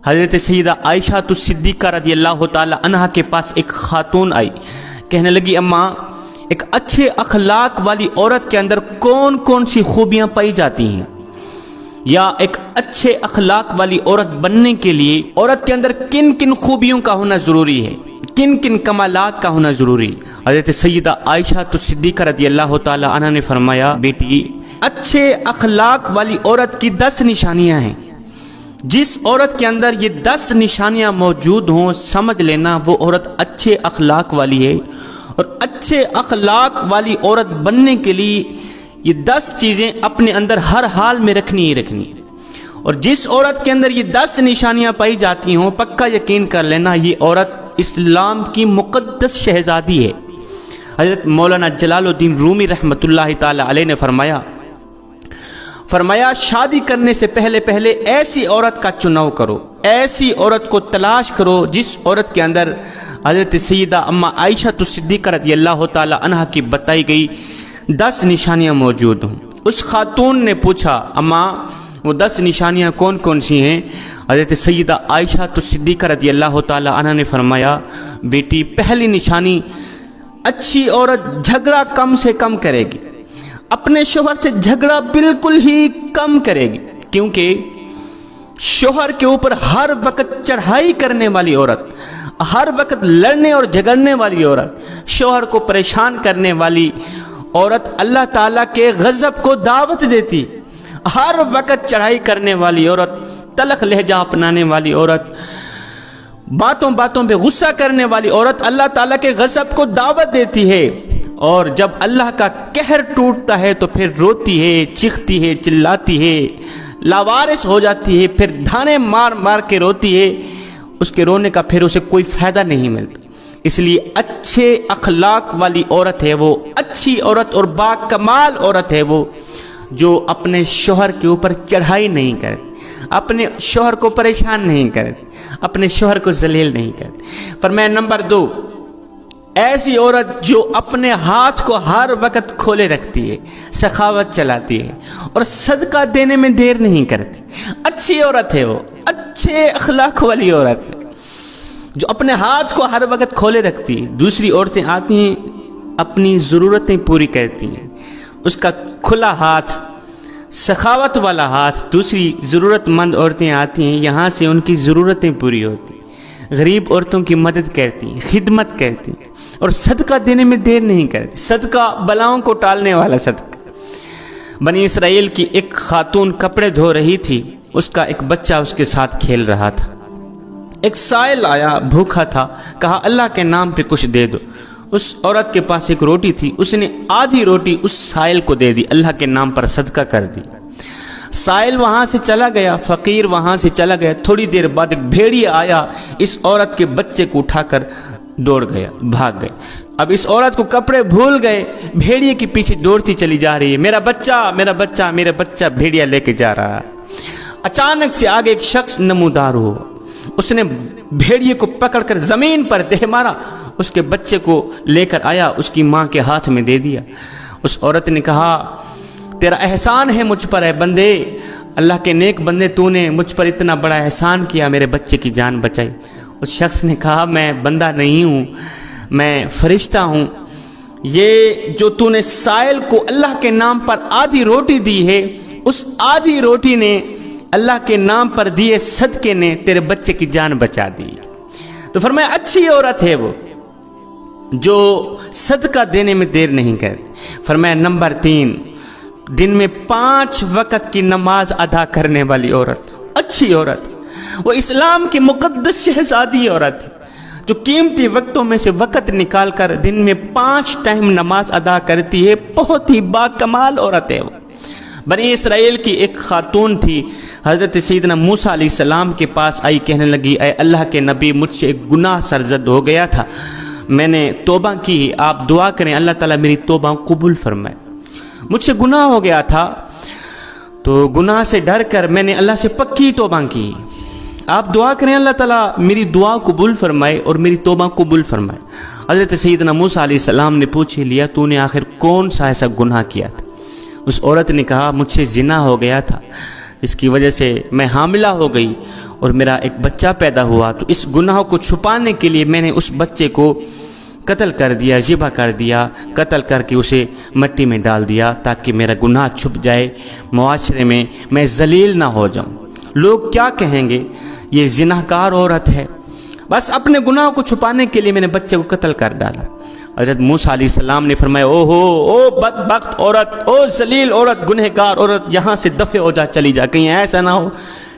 حضرت سیدہ عائشہ صدیقہ رضی اللہ تعالی عنہا کے پاس ایک خاتون آئی، کہنے لگی اماں ایک اچھے اخلاق والی عورت کے اندر کون کون سی خوبیاں پائی جاتی ہیں، یا ایک اچھے اخلاق والی عورت بننے کے لیے عورت کے اندر کن کن خوبیوں کا ہونا ضروری ہے، کن کن کمالات کا ہونا ضروری ہے۔ حضرت سیدہ عائشہ صدیقہ رضی اللہ تعالی عنہ نے فرمایا بیٹی اچھے اخلاق والی عورت کی 10 نشانیاں ہیں، جس عورت کے اندر یہ 10 نشانیاں موجود ہوں سمجھ لینا وہ عورت اچھے اخلاق والی ہے، اور اچھے اخلاق والی عورت بننے کے لیے یہ 10 چیزیں اپنے اندر ہر حال میں رکھنی ہی رکھنی، اور جس عورت کے اندر یہ 10 نشانیاں پائی جاتی ہوں پکا یقین کر لینا یہ عورت اسلام کی مقدس شہزادی ہے۔ حضرت مولانا جلال الدین رومی رحمۃ اللہ تعالی علیہ نے فرمایا شادی کرنے سے پہلے ایسی عورت کا چناؤ کرو، ایسی عورت کو تلاش کرو جس عورت کے اندر حضرت سیدہ اماں عائشہ صدیقہ رضی اللہ تعالی عنہا کی بتائی گئی 10 نشانیاں موجود ہوں۔ اس خاتون نے پوچھا اماں وہ 10 نشانیاں کون کون سی ہیں؟ حضرت سیدہ عائشہ صدیقہ رضی اللہ تعالی عنہا نے فرمایا بیٹی پہلی نشانی اچھی عورت جھگڑا کم سے کم کرے گی، اپنے شوہر سے جھگڑا بالکل ہی کم کرے گی، کیونکہ شوہر کے اوپر ہر وقت چڑھائی کرنے والی عورت، ہر وقت لڑنے اور جھگڑنے والی عورت، شوہر کو پریشان کرنے والی عورت اللہ تعالیٰ کے غضب کو دعوت دیتی، ہر وقت چڑھائی کرنے والی عورت، تلخ لہجہ اپنانے والی عورت، باتوں باتوں پہ غصہ کرنے والی عورت اللہ تعالیٰ کے غضب کو دعوت دیتی ہے، اور جب اللہ کا قہر ٹوٹتا ہے تو پھر روتی ہے، چیختی ہے، چلاتی ہے، لاوارث ہو جاتی ہے، پھر دھانے مار مار کے روتی ہے، اس کے رونے کا پھر اسے کوئی فائدہ نہیں ملتا۔ اس لیے اچھے اخلاق والی عورت ہے وہ، اچھی عورت اور با کمال عورت ہے وہ جو اپنے شوہر کے اوپر چڑھائی نہیں کرتی، اپنے شوہر کو پریشان نہیں کرتی، اپنے شوہر کو ذلیل نہیں کرتی۔ فرمایا نمبر 2 ایسی عورت جو اپنے ہاتھ کو ہر وقت کھولے رکھتی ہے، سخاوت چلاتی ہے اور صدقہ دینے میں دیر نہیں کرتی، اچھی عورت ہے وہ، اچھے اخلاق والی عورت ہے جو اپنے ہاتھ کو ہر وقت کھولے رکھتی ہے۔ دوسری عورتیں آتی ہیں اپنی ضرورتیں پوری کرتی ہیں، اس کا کھلا ہاتھ، سخاوت والا ہاتھ، دوسری ضرورت مند عورتیں آتی ہیں یہاں سے ان کی ضرورتیں پوری ہوتی ہیں، غریب عورتوں کی مدد کرتی ہیں، خدمت کرتی ہیں اور صدقہ دینے میں دیر نہیں کرتی۔ صدقہ بلاؤں کو ٹالنے والا صدقہ۔ بنی اسرائیل کی ایک خاتون کپڑے دھو رہی تھی، اس کا ایک بچہ اس کے ساتھ کھیل رہا تھا، ایک سائل آیا بھوکا تھا، کہا اللہ کے نام پہ کچھ دے دو۔ اس عورت کے پاس ایک روٹی تھی، اس نے آدھی روٹی اس سائل کو دے دی، اللہ کے نام پر صدقہ کر دی۔ سائل وہاں سے چلا گیا، فقیر وہاں سے چلا گیا، تھوڑی دیر بعد ایک بھیڑیا آیا، اس عورت کے بچے کو اٹھا کر دوڑ گیا، بھاگ گئے۔ اب اس عورت کو کپڑے بھول گئے، بھیڑیے کے پیچھے دوڑتی چلی جا رہی ہے، میرا بچہ میرا بچہ میرا بچہ، بھیڑیا لے کے جا رہا ہے۔ اچانک سے آگے ایک شخص نمودار ہوا، اس نے بھیڑیے کو پکڑ کر زمین پر دہ مارا، اس کے بچے کو لے کر آیا، اس کی ماں کے ہاتھ میں دے دیا۔ اس عورت نے کہا تیرا احسان ہے مجھ پر اے بندے، اللہ کے نیک بندے، تو نے مجھ پر اتنا بڑا احسان کیا، میرے بچے کی جان بچائی۔ اس شخص نے کہا میں بندہ نہیں ہوں، میں فرشتہ ہوں، یہ جو تو نے سائل کو اللہ کے نام پر آدھی روٹی دی ہے، اس آدھی روٹی نے اللہ کے نام پر دیے صدقے نے تیرے بچے کی جان بچا دی۔ تو فرمایا اچھی عورت ہے وہ جو صدقہ دینے میں دیر نہیں کرتی۔ فرمایا نمبر 3 دن میں 5 وقت کی نماز ادا کرنے والی عورت، اچھی عورت، وہ اسلام کی مقدس شہزادی عورت ہے جو قیمتی وقتوں میں سے وقت نکال کر دن میں 5 ٹائم نماز ادا کرتی ہے، بہت ہی با کمال عورت ہے وہ۔ بنی اسرائیل کی ایک خاتون تھی، حضرت سیدنا موسیٰ علیہ السلام کے پاس آئی، کہنے لگی اے اللہ کے نبی مجھ سے ایک گناہ سرزد ہو گیا تھا، میں نے توبہ کی، آپ دعا کریں اللہ تعالیٰ میری توبہ قبول فرمائے۔ مجھ سے گناہ ہو گیا تھا تو گناہ سے ڈر کر میں نے اللہ سے پکی توبہ کی، آپ دعا کریں اللہ تعالیٰ میری دعا قبول فرمائے اور میری توبہ قبول فرمائے۔ حضرت سیدنا موسیٰ علیہ السلام نے پوچھ لیا تو نے آخر کون سا ایسا گناہ کیا تھا؟ اس عورت نے کہا مجھ سے زنا ہو گیا تھا، اس کی وجہ سے میں حاملہ ہو گئی اور میرا ایک بچہ پیدا ہوا، تو اس گناہ کو چھپانے کے لیے میں نے اس بچے کو قتل کر دیا، ذبح کر دیا، قتل کر کے اسے مٹی میں ڈال دیا تاکہ میرا گناہ چھپ جائے، معاشرے میں میں ذلیل نہ ہو جاؤں۔ لوگ کیا کہیں گے، یہ زناکار عورت ہے۔ بس اپنے گناہ کو چھپانے کے لیے میں نے بچے کو قتل کر ڈالا۔ حضرت موسیٰ علیہ السلام نے فرمایا، او بدبخت عورت، او ذلیل عورت، گنہگار عورت، یہاں سے دفع ہو جا، چلی جا، کہیں ایسا نہ ہو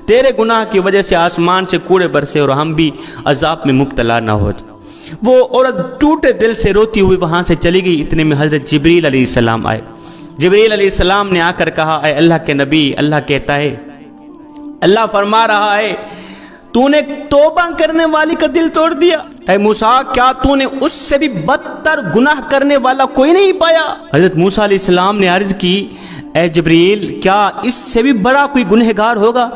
تیرے گناہ کی وجہ سے آسمان سے کوڑے برسے اور ہم بھی عذاب میں مبتلا نہ ہو جائے۔ وہ عورت ٹوٹے دل سے روتی ہوئی وہاں سے چلی گئی۔ اتنے میں حضرت جبریل علیہ السلام آئے۔ جبریل علیہ السلام نے آ کر کہا، اے اللہ کے نبی، اللہ کہتا ہے، اللہ فرما رہا ہے، تو نے توبہ کرنے والی کا دل توڑ دیا۔ اے موسیٰ، کیا تو نے اس سے بھی بدتر گناہ کرنے والا کوئی نہیں پایا؟ حضرت موسیٰ علیہ السلام نے عرض کی، اے جبریل، کیا اس سے بھی بڑا کوئی گنہگار ہوگا؟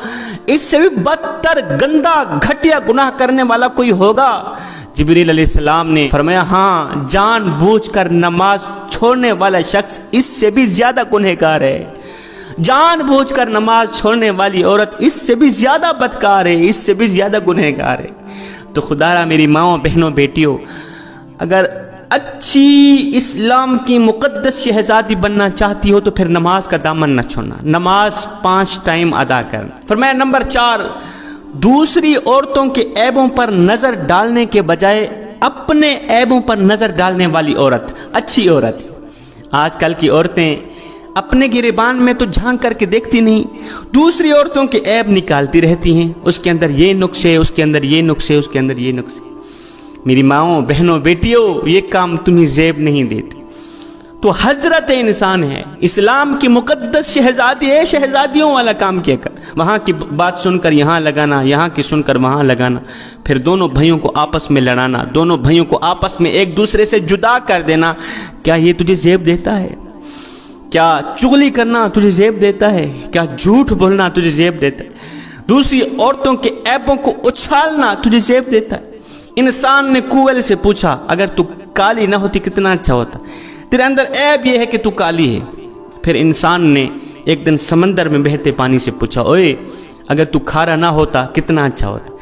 اس سے بھی بدتر گندا گھٹیا گناہ کرنے والا کوئی ہوگا؟ جبریل علیہ السلام نے فرمایا، ہاں، جان بوجھ کر نماز چھوڑنے والا شخص اس سے بھی زیادہ گنہگار ہے۔ جان بوجھ کر نماز چھوڑنے والی عورت اس سے بھی زیادہ بدکار ہے، اس سے بھی زیادہ گنہگار ہے۔ تو خدا را میری ماؤں، بہنوں، بیٹیوں، اگر اچھی اسلام کی مقدس شہزادی بننا چاہتی ہو تو پھر نماز کا دامن نہ چھوڑنا، نماز 5 ٹائم ادا کرنا۔ فرمایا نمبر 4، دوسری عورتوں کے عیبوں پر نظر ڈالنے کے بجائے اپنے عیبوں پر نظر ڈالنے والی عورت اچھی عورت۔ آج کل کی عورتیں اپنے گریبان میں تو جھانک کر کے دیکھتی نہیں، دوسری عورتوں کے عیب نکالتی رہتی ہیں، اس کے اندر یہ نقصے، اس کے اندر یہ نقصے، اس کے اندر یہ نقصے۔ میری ماؤں، بہنوں، بیٹیوں، یہ کام تمہیں زیب نہیں دیتی۔ تو حضرت انسان ہے، اسلام کی مقدس شہزادی ہے، شہزادیوں والا کام کیا کر، وہاں کی بات سن کر یہاں لگانا، یہاں کی سن کر وہاں لگانا، پھر دونوں بھائیوں کو آپس میں لڑانا، دونوں بھائیوں کو آپس میں ایک دوسرے سے جدا کر دینا، کیا یہ تجھے زیب دیتا ہے؟ کیا چغلی کرنا تجھے زیب دیتا ہے؟ کیا جھوٹ بولنا تجھے زیب دیتا ہے؟ دوسری عورتوں کے عیبوں کو اچھالنا تجھے زیب دیتا ہے؟ انسان نے کوئل سے پوچھا، اگر تو کالی نہ ہوتی کتنا اچھا ہوتا، تیرے اندر عیب یہ ہے کہ تو کالی ہے۔ پھر انسان نے ایک دن سمندر میں بہتے پانی سے پوچھا، اوئے اگر تو کھارا نہ ہوتا کتنا اچھا ہوتا،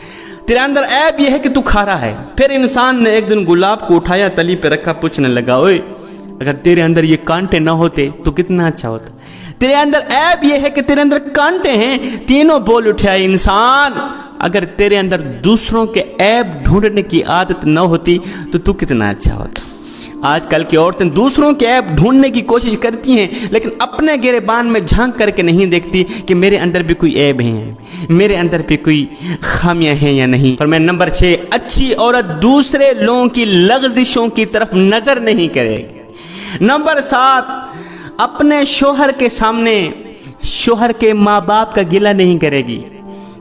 تیرے اندر عیب یہ ہے کہ تو کھارا ہے۔ پھر انسان نے ایک دن گلاب کو اٹھایا، تلی پہ رکھا، پوچھنے لگا، اوئے اگر تیرے اندر یہ کانٹے نہ ہوتے تو کتنا اچھا ہوتا، تیرے اندر عیب یہ ہے کہ تیرے اندر کانٹے ہیں۔ تینوں بول اٹھا، انسان اگر تیرے اندر دوسروں کے عیب ڈھونڈنے کی عادت نہ ہوتی تو کتنا اچھا ہوتا۔ آج کل کی عورتیں دوسروں کے عیب ڈھونڈنے کی کوشش کرتی ہیں، لیکن اپنے گریبان میں جھانک کر کے نہیں دیکھتی کہ میرے اندر بھی کوئی عیب ہیں، میرے اندر بھی کوئی خامیاں ہیں یا نہیں۔ اور میں نمبر 6، اچھی عورت دوسرے لوگوں کی لغزشوں کی طرف نظر نہیں کرے گی۔ نمبر 7، اپنے شوہر کے سامنے شوہر کے ماں باپ کا گلہ نہیں کرے گی،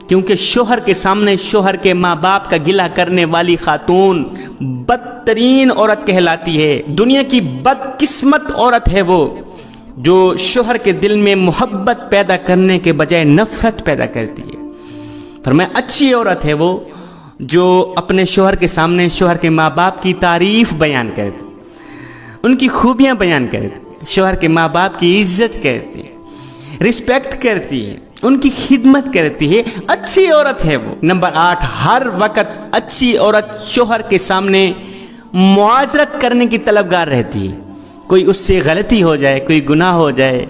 کیونکہ شوہر کے سامنے شوہر کے ماں باپ کا گلہ کرنے والی خاتون بدترین عورت کہلاتی ہے۔ دنیا کی بدقسمت عورت ہے وہ جو شوہر کے دل میں محبت پیدا کرنے کے بجائے نفرت پیدا کرتی ہے۔ فرمایا اچھی عورت ہے وہ جو اپنے شوہر کے سامنے شوہر کے ماں باپ کی تعریف بیان کرتی، ان کی خوبیاں بیان کرتی، شوہر کے ماں باپ کی عزت کرتی ہے، رسپیکٹ کرتی ہے، ان کی خدمت کرتی ہے، اچھی عورت ہے وہ۔ نمبر 8، ہر وقت اچھی عورت شوہر کے سامنے معذرت کرنے کی طلبگار رہتی ہے۔ کوئی اس سے غلطی ہو جائے، کوئی گناہ ہو جائے،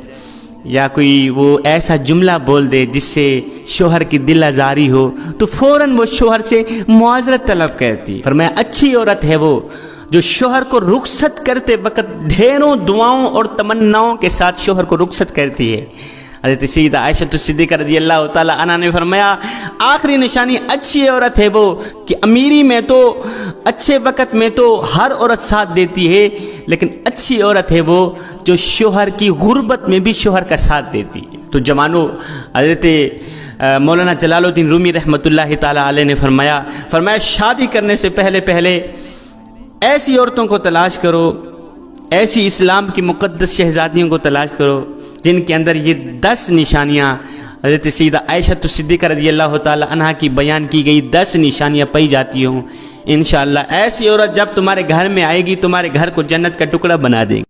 یا کوئی وہ ایسا جملہ بول دے جس سے شوہر کی دل آزاری ہو تو فوراً وہ شوہر سے معذرت طلب کرتی ہے۔ فرمایا اچھی عورت ہے وہ جو شوہر کو رخصت کرتے وقت ڈھیروں دعاؤں اور تمناؤں کے ساتھ شوہر کو رخصت کرتی ہے۔ حضرت سیدہ عائشہ صدیقہ رضی اللہ تعالی عنہا نے فرمایا آخری نشانی اچھی عورت ہے وہ کہ امیری میں تو اچھے وقت میں تو ہر عورت ساتھ دیتی ہے، لیکن اچھی عورت ہے وہ جو شوہر کی غربت میں بھی شوہر کا ساتھ دیتی ہے۔ تو جوانو، حضرت مولانا جلال الدین رومی رحمۃ اللہ تعالی علیہ نے فرمایا شادی کرنے سے پہلے ایسی عورتوں کو تلاش کرو، ایسی اسلام کی مقدس شہزادیوں کو تلاش کرو جن کے اندر یہ 10 نشانیاں حضرت سیدہ عائشہ صدیقہ رضی اللہ تعالی عنہا کی بیان کی گئی 10 نشانیاں پائی جاتی ہوں۔ انشاءاللہ ایسی عورت جب تمہارے گھر میں آئے گی تمہارے گھر کو جنت کا ٹکڑا بنا دیں گی۔